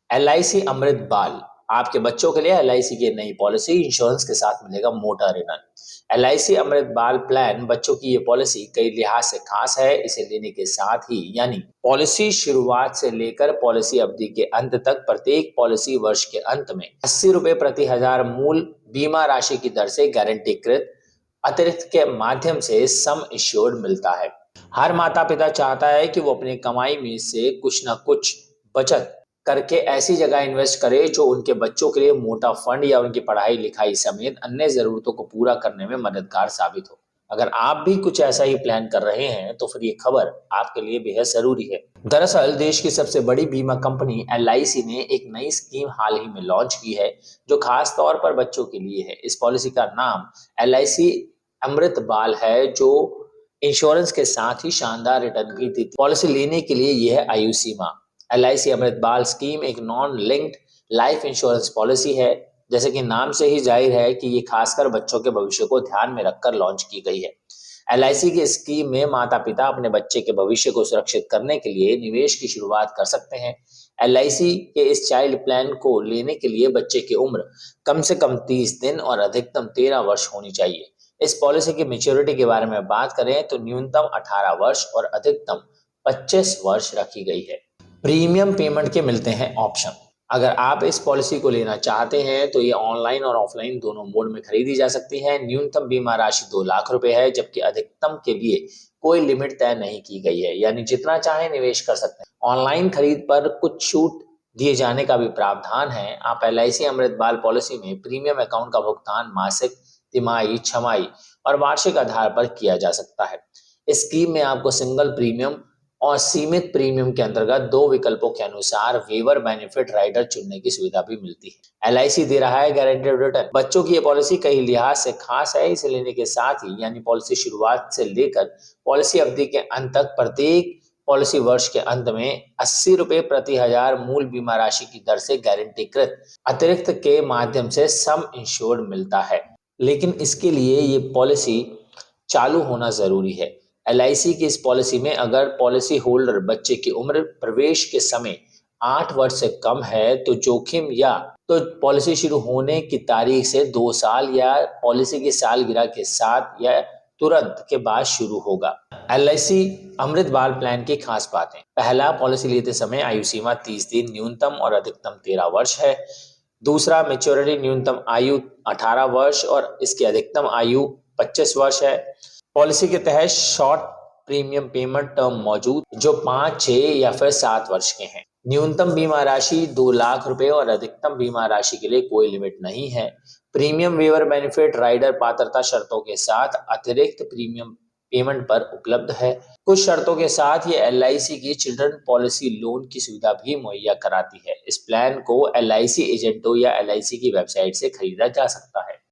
LIC अमृत बाल आपके बच्चों के लिए एलआईसी की नई पॉलिसी इंश्योरेंस के साथ मिलेगा मोटा रिटर्न। एलआईसी अमृत बाल प्लान बच्चों की ये पॉलिसी कई लिहाज से खास है। इसे लेने के साथ ही यानी पॉलिसी शुरुआत से लेकर पॉलिसी अवधि के अंत तक प्रत्येक पॉलिसी वर्ष के अंत में 80 रुपए प्रति हजार मूल बीमा राशि की दर से गारंटीकृत अतिरिक्त के माध्यम से सम इंश्योर्ड मिलता है। हर माता पिता चाहता है कि वो अपनी कमाई में से कुछ ना कुछ बचत करके ऐसी जगह इन्वेस्ट करे जो उनके बच्चों के लिए मोटा फंड या उनकी पढ़ाई लिखाई समेत अन्य जरूरतों को पूरा करने में मददगार साबित हो। अगर आप भी कुछ ऐसा ही प्लान कर रहे हैं तो फिर ये खबर आपके लिए बेहद जरूरी है। दरअसल देश की सबसे बड़ी बीमा कंपनी एलआईसी ने एक नई स्कीम हाल ही में लॉन्च की है जो खास तौर पर बच्चों के लिए है। इस पॉलिसी का नाम एलआईसी अमृत बाल है, जो इंश्योरेंस के साथ ही शानदार रिटर्न भी देती है। पॉलिसी लेने के लिए यह है आयु सीमा। एलआईसी अमृत बाल स्कीम एक non linked life insurance policy है। जैसे कि नाम से ही जाहिर है कि ये खासकर बच्चों के भविष्य को ध्यान में रखकर लॉन्च की गई है। एलआईसी की स्कीम में माता पिता अपने बच्चे के भविष्य को सुरक्षित करने के लिए निवेश की शुरुआत कर सकते हैं। एलआईसी के इस चाइल्ड प्लान को लेने के लिए बच्चे की उम्र कम से कम 30 दिन और अधिकतम 13 वर्ष होनी चाहिए। इस पॉलिसी की मेच्योरिटी के बारे में बात करें तो न्यूनतम 18 वर्ष और अधिकतम 25 वर्ष रखी गई है। प्रीमियम पेमेंट के मिलते हैं ऑप्शन। अगर आप इस पॉलिसी को लेना चाहते हैं तो ये ऑनलाइन और ऑफलाइन दोनों मोड में खरीदी जा सकती है। न्यूनतम बीमा राशि 2 लाख रुपए है, जबकि अधिकतम के लिए कोई लिमिट तय नहीं की गई है, यानी जितना चाहे निवेश कर सकते हैं। ऑनलाइन खरीद पर कुछ छूट दिए जाने का भी प्रावधान है। आप एलआईसी अमृत बाल पॉलिसी में प्रीमियम अकाउंट का भुगतान मासिक, तिमाही, छमाही और वार्षिक आधार पर किया जा सकता है। इस स्कीम में आपको सिंगल प्रीमियम और सीमित प्रीमियम के अंतर्गत 2 विकल्पों के अनुसार वेवर बेनिफिट राइडर चुनने की सुविधा भी मिलती है। एलआईसी दे रहा है गारंटेड रिटर्न। बच्चों की यह पॉलिसी कई लिहाज से खास है। इसे लेने के साथ ही यानी पॉलिसी शुरुआत से लेकर पॉलिसी अवधि के अंत तक प्रत्येक पॉलिसी वर्ष के अंत में 80 रुपए प्रति हजार मूल बीमा राशि की दर से गारंटीकृत अतिरिक्त के माध्यम से सम इंश्योर्ड मिलता है। लेकिन इसके लिए ये पॉलिसी चालू होना जरूरी है। एलआईसी की इस पॉलिसी में अगर पॉलिसी होल्डर बच्चे की उम्र प्रवेश के समय 8 वर्ष से कम है तो जोखिम या तो पॉलिसी शुरू होने की तारीख से 2 साल या पॉलिसी की सालगिरह के साथ या तुरंत के बाद शुरू होगा। एलआईसी अमृत बाल प्लान की खास बातें। पहला, पॉलिसी लेते समय आयु सीमा 30 दिन, न्यूनतम और अधिकतम 13 वर्ष है। दूसरा, मेच्योरिटी न्यूनतम आयु 18 वर्ष और इसकी अधिकतम आयु 25 वर्ष है। पॉलिसी के तहत शॉर्ट प्रीमियम पेमेंट टर्म मौजूद जो 5, 6 या फिर 7 वर्ष के हैं। न्यूनतम बीमा राशि 2 लाख रुपए और अधिकतम बीमा राशि के लिए कोई लिमिट नहीं है। प्रीमियम वेवर बेनिफिट राइडर पात्रता शर्तों के साथ अतिरिक्त प्रीमियम पेमेंट पर उपलब्ध है। कुछ शर्तों के साथ ये एलआईसी की चिल्ड्रन पॉलिसी लोन की सुविधा भी मुहैया कराती है। इस प्लान को एलआईसी एजेंटों या एलआईसी की वेबसाइट से खरीदा जा सकता है।